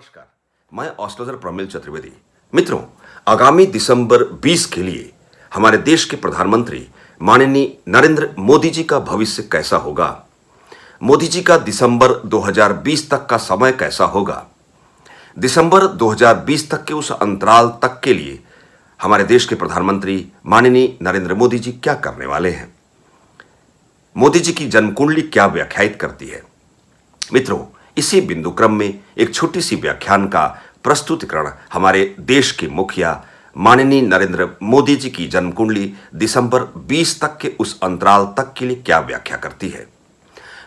नमस्कार, मैं एस्ट्रोलॉजर प्रमिल चतुर्वेदी। मित्रों, आगामी दिसंबर 20 के लिए हमारे देश के प्रधानमंत्री माननीय नरेंद्र मोदी जी का भविष्य कैसा होगा, मोदी जी का दिसंबर 2020 तक का समय कैसा होगा, दिसंबर 2020 तक के उस अंतराल तक के लिए हमारे देश के प्रधानमंत्री माननीय नरेंद्र मोदी जी क्या करने वाले हैं, मोदी जी की जन्म कुंडली क्या व्याख्यायित करती है। मित्रों, इसी बिंदु क्रम में एक छोटी सी व्याख्यान का प्रस्तुतिकरण हमारे देश के मुखिया माननीय नरेंद्र मोदी जी की जन्म कुंडली दिसंबर 20 तक के उस अंतराल तक के लिए क्या व्याख्या करती है।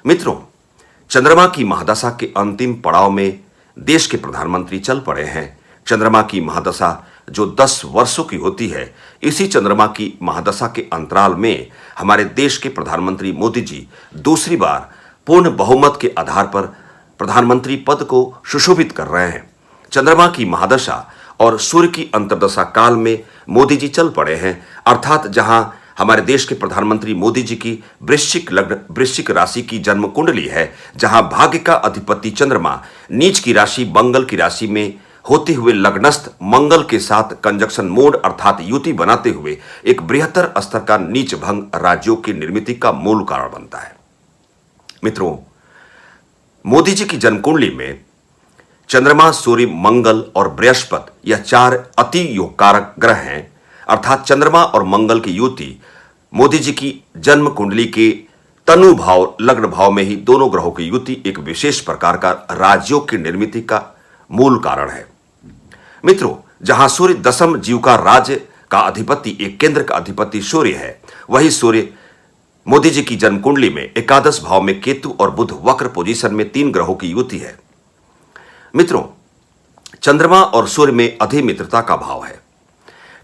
मित्रों, चंद्रमा की महादशा के अंतिम पड़ाव में देश के प्रधानमंत्री चल पड़े हैं। चंद्रमा की महादशा जो 10 वर्षों की होती है, इसी चंद्रमा की महादशा के अंतराल में हमारे देश के प्रधानमंत्री मोदी जी दूसरी बार पूर्ण बहुमत के आधार पर प्रधानमंत्री पद को सुशोभित कर रहे हैं। चंद्रमा की महादशा और सूर्य की अंतर्दशा काल में मोदी जी चल पड़े हैं, अर्थात जहां हमारे देश के प्रधानमंत्री मोदी जी की वृश्चिक लग्न वृश्चिक राशि की जन्म कुंडली है, जहां भाग्य का अधिपति चंद्रमा नीच की राशि मंगल की राशि में होते हुए लग्नस्थ मंगल के साथ कंजक्शन मोड अर्थात युति बनाते हुए एक बृहत्तर स्तर का नीच भंग राज्यों की निर्मिति का मूल कारण बनता है। मित्रों, मोदी जी की जन्म कुंडली में चंद्रमा, सूर्य, मंगल और बृहस्पति यह 4 अति योगकारक ग्रह हैं, अर्थात चंद्रमा और मंगल की युति मोदी जी की जन्म कुंडली के तनु भाव लग्न भाव में ही दोनों ग्रहों की युति एक विशेष प्रकार का राज्यों की निर्मिति का मूल कारण है। मित्रों, जहां सूर्य दशम जीव का राज्य का अधिपति एक केंद्र का अधिपति सूर्य है, वही सूर्य मोदी जी की जन्म कुंडली में एकादश भाव में केतु और बुध वक्र पोजीशन में 3 ग्रहों की युति है। मित्रों, चंद्रमा और सूर्य में अधिमित्रता का भाव है।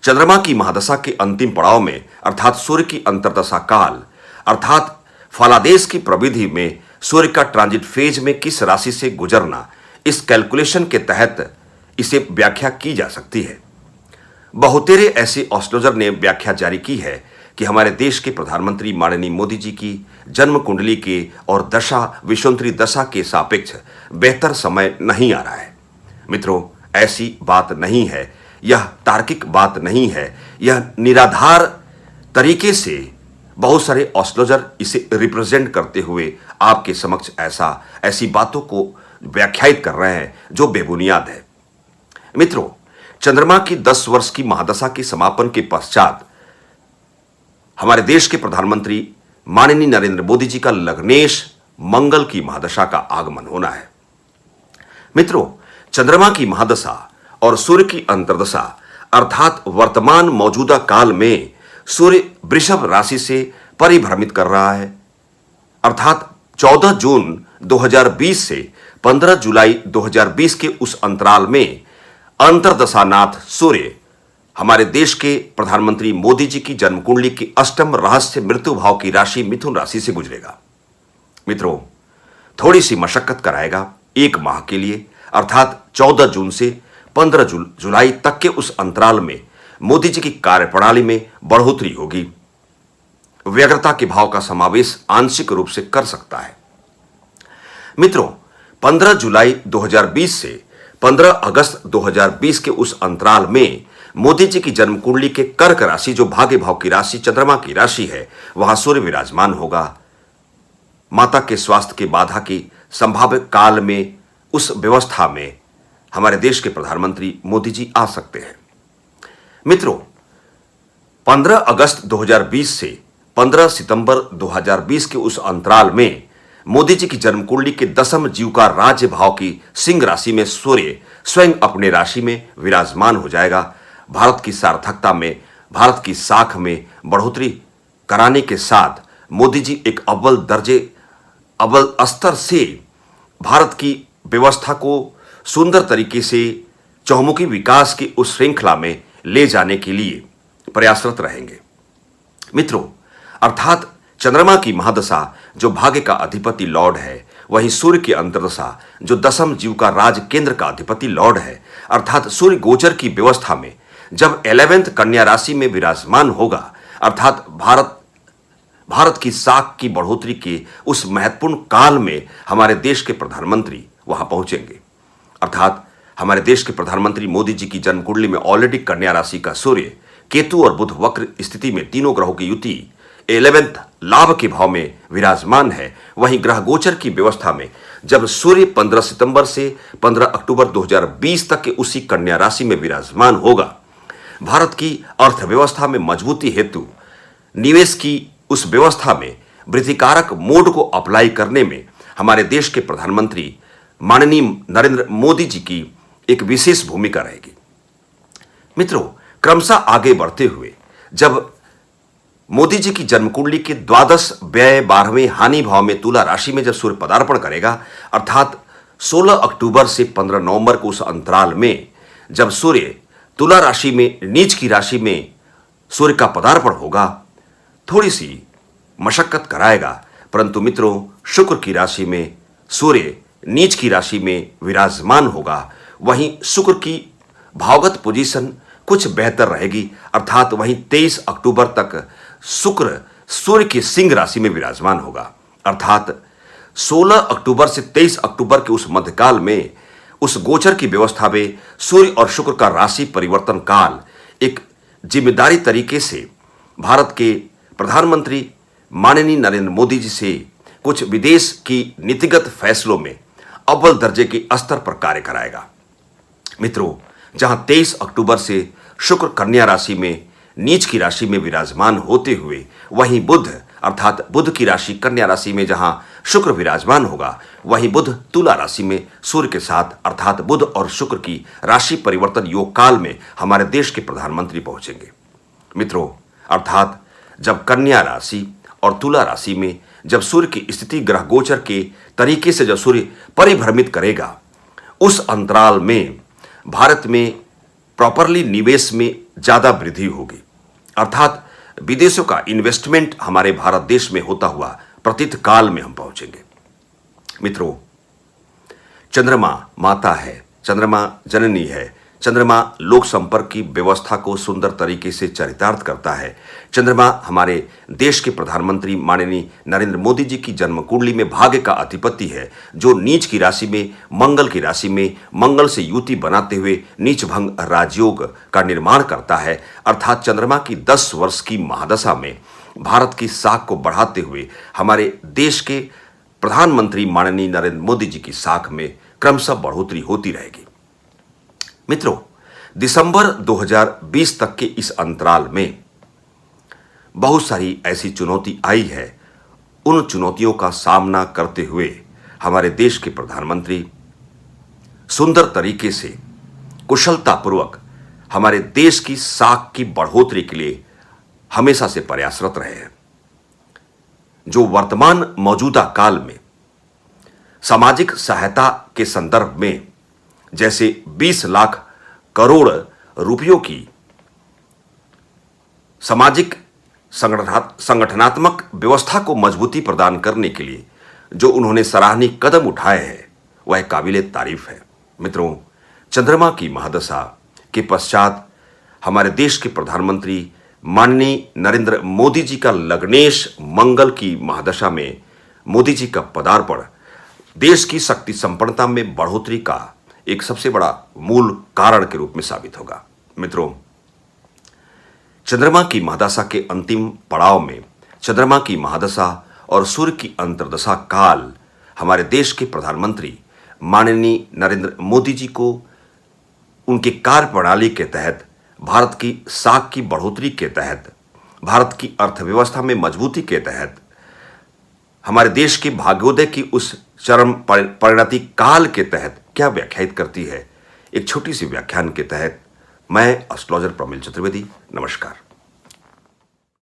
चंद्रमा की महादशा के अंतिम पड़ाव में अर्थात सूर्य की अंतर्दशा काल अर्थात फलादेश की प्रविधि में सूर्य का ट्रांजिट फेज में किस राशि से गुजरना, इस कैलकुलेशन के तहत इसे व्याख्या की जा सकती है। बहुतेरे ऐसे एस्ट्रोलॉजर ने व्याख्या जारी की है कि हमारे देश के प्रधानमंत्री माननीय मोदी जी की जन्म कुंडली के और दशा विषुवंतरी दशा के सापेक्ष बेहतर समय नहीं आ रहा है। मित्रों, ऐसी बात नहीं है, यह तार्किक बात नहीं है, यह निराधार तरीके से बहुत सारे एस्ट्रोलॉजर इसे रिप्रेजेंट करते हुए आपके समक्ष ऐसी बातों को व्याख्यायित कर रहे हैं जो बेबुनियाद है। मित्रों, चंद्रमा की 10 वर्ष की महादशा के समापन के पश्चात हमारे देश के प्रधानमंत्री माननीय नरेंद्र मोदी जी का लग्नेश मंगल की महादशा का आगमन होना है। मित्रों, चंद्रमा की महादशा और सूर्य की अंतर्दशा अर्थात वर्तमान मौजूदा काल में सूर्य वृषभ राशि से परिभ्रमित कर रहा है, अर्थात 14 जून 2020 से 15 जुलाई 2020 के उस अंतराल में अंतर्दशानाथ सूर्य हमारे देश के प्रधानमंत्री मोदी जी की जन्म कुंडली की अष्टम रहस्य मृत्यु भाव की राशि मिथुन राशि से गुजरेगा। मित्रों, थोड़ी सी मशक्कत कराएगा 1 माह के लिए, अर्थात 14 जून से 15 जुलाई तक के उस अंतराल में मोदी जी की कार्यप्रणाली में बढ़ोतरी होगी। व्यग्रता के भाव का समावेश आंशिक रूप से कर सकता है। मित्रों, 15 जुलाई 2020 से 15 अगस्त 2020 के उस अंतराल में मोदी जी की जन्म कुंडली के कर्क राशि जो भाग्य भाव की राशि चंद्रमा की राशि है, वहां सूर्य विराजमान होगा। माता के स्वास्थ्य की बाधा की संभाव्य काल में उस व्यवस्था में हमारे देश के प्रधानमंत्री मोदी जी आ सकते हैं। मित्रों, 15 अगस्त 2020 से 15 सितंबर 2020 के उस अंतराल में मोदी जी की जन्म कुंडली के दशम जीव का राज्य भाव की सिंह राशि में सूर्य स्वयं अपने राशि में विराजमान हो जाएगा। भारत की सार्थकता में, भारत की साख में बढ़ोतरी कराने के साथ मोदी जी एक अव्वल स्तर से भारत की व्यवस्था को सुंदर तरीके से चहुमुखी विकास की उस श्रृंखला में ले जाने के लिए प्रयासरत रहेंगे। मित्रों, अर्थात चंद्रमा की महादशा जो भाग्य का अधिपति लॉर्ड है, वही सूर्य की अंतर्दशा जो दशम जीव का राज केंद्र का अधिपति लॉर्ड है, अर्थात सूर्य गोचर की व्यवस्था में जब 11th कन्या राशि में विराजमान होगा, अर्थात भारत की साख की बढ़ोतरी के उस महत्वपूर्ण काल में हमारे देश के प्रधानमंत्री वहां पहुंचेंगे। अर्थात हमारे देश के प्रधानमंत्री मोदी जी की जन्म कुंडली में ऑलरेडी कन्या राशि का सूर्य, केतु और बुध वक्र स्थिति में तीनों ग्रहों की युति 11th लाभ के भाव में विराजमान है। वहीं ग्रह गोचर की व्यवस्था में जब सूर्य 15 सितंबर से 15 अक्टूबर 2020 तक के उसी कन्या राशि में विराजमान होगा, भारत की अर्थव्यवस्था में मजबूती हेतु निवेश की उस व्यवस्था में वृद्धिकारक मोड को अप्लाई करने में हमारे देश के प्रधानमंत्री माननीय नरेंद्र मोदी जी की एक विशेष भूमिका रहेगी। मित्रों, क्रमशः आगे बढ़ते हुए जब मोदी जी की जन्म कुंडली के द्वादश व्यय 12वें हानि भाव में तुला राशि में जब सूर्य पदार्पण करेगा, अर्थात 16 अक्टूबर से 15 नवंबर को उस अंतराल में जब सूर्य तुला राशि में नीच की राशि में सूर्य का पदार्पण होगा, थोड़ी सी मशक्कत कराएगा, परंतु मित्रों शुक्र की राशि में सूर्य नीच की राशि में विराजमान होगा। वहीं शुक्र की भावगत पोजीशन कुछ बेहतर रहेगी, अर्थात वहीं 23 अक्टूबर तक शुक्र सूर्य की सिंह राशि में विराजमान होगा, अर्थात 16 अक्टूबर से 23 अक्टूबर के उस मध्यकाल में उस गोचर की व्यवस्था में सूर्य और शुक्र का राशि परिवर्तन काल एक जिम्मेदारी तरीके से भारत के प्रधानमंत्री माननीय नरेंद्र मोदी जी से कुछ विदेश की नीतिगत फैसलों में अव्वल दर्जे के स्तर पर कार्य कराएगा। मित्रों, जहां 23 अक्टूबर से शुक्र कन्या राशि में नीच की राशि में विराजमान होते हुए वहीं बुध अर्थात बुध की राशि कन्या राशि में जहां शुक्र विराजमान होगा, वहीं बुध तुला राशि में सूर्य के साथ अर्थात बुध और शुक्र की राशि परिवर्तन योग काल में हमारे देश के प्रधानमंत्री पहुंचेंगे। मित्रों, अर्थात जब कन्या राशि और तुला राशि में जब सूर्य की स्थिति ग्रह गोचर के तरीके से जब सूर्य परिभ्रमित करेगा, उस अंतराल में भारत में प्रॉपरली निवेश में ज्यादा वृद्धि होगी, अर्थात विदेशों का इन्वेस्टमेंट हमारे भारत देश में होता हुआ प्रतीत काल में हम पहुंचेंगे। मित्रों, चंद्रमा माता है, चंद्रमा जननी है, चंद्रमा लोक संपर्क की व्यवस्था को सुंदर तरीके से चरितार्थ करता है। चंद्रमा हमारे देश के प्रधानमंत्री माननीय नरेंद्र मोदी जी की जन्म कुंडली में भाग्य का अधिपति है, जो नीच की राशि में मंगल की राशि में मंगल से युति बनाते हुए नीच भंग राजयोग का निर्माण करता है, अर्थात चंद्रमा की 10 वर्ष की महादशा में भारत की साख को बढ़ाते हुए हमारे देश के प्रधानमंत्री माननीय नरेंद्र मोदी जी की साख में क्रमशः बढ़ोतरी होती रहेगी। मित्रों, दिसंबर 2020 तक के इस अंतराल में बहुत सारी ऐसी चुनौती आई है। उन चुनौतियों का सामना करते हुए हमारे देश के प्रधानमंत्री सुंदर तरीके से कुशलतापूर्वक हमारे देश की साख की बढ़ोतरी के लिए हमेशा से प्रयासरत रहे हैं। जो वर्तमान मौजूदा काल में सामाजिक सहायता के संदर्भ में जैसे 20 लाख करोड़ रुपयों की सामाजिक संगठनात्मक व्यवस्था को मजबूती प्रदान करने के लिए जो उन्होंने सराहनीय कदम उठाए हैं, वह काबिले तारीफ है। मित्रों, चंद्रमा की महादशा के पश्चात हमारे देश के प्रधानमंत्री माननीय नरेंद्र मोदी जी का लग्नेश मंगल की महादशा में मोदी जी का पदार्पण देश की शक्ति संपन्नता में बढ़ोतरी का एक सबसे बड़ा मूल कारण के रूप में साबित होगा। मित्रों, चंद्रमा की महादशा के अंतिम पड़ाव में चंद्रमा की महादशा और सूर्य की अंतर्दशा काल हमारे देश के प्रधानमंत्री माननीय नरेंद्र मोदी जी को उनके कार्य प्रणाली के तहत भारत की साख की बढ़ोतरी के तहत भारत की अर्थव्यवस्था में मजबूती के तहत हमारे देश के भाग्योदय की उस चरम परिणति काल के तहत क्या व्याख्यायित करती है, एक छोटी सी व्याख्यान के तहत मैं एस्ट्रोलॉजर प्रमिल चतुर्वेदी। नमस्कार।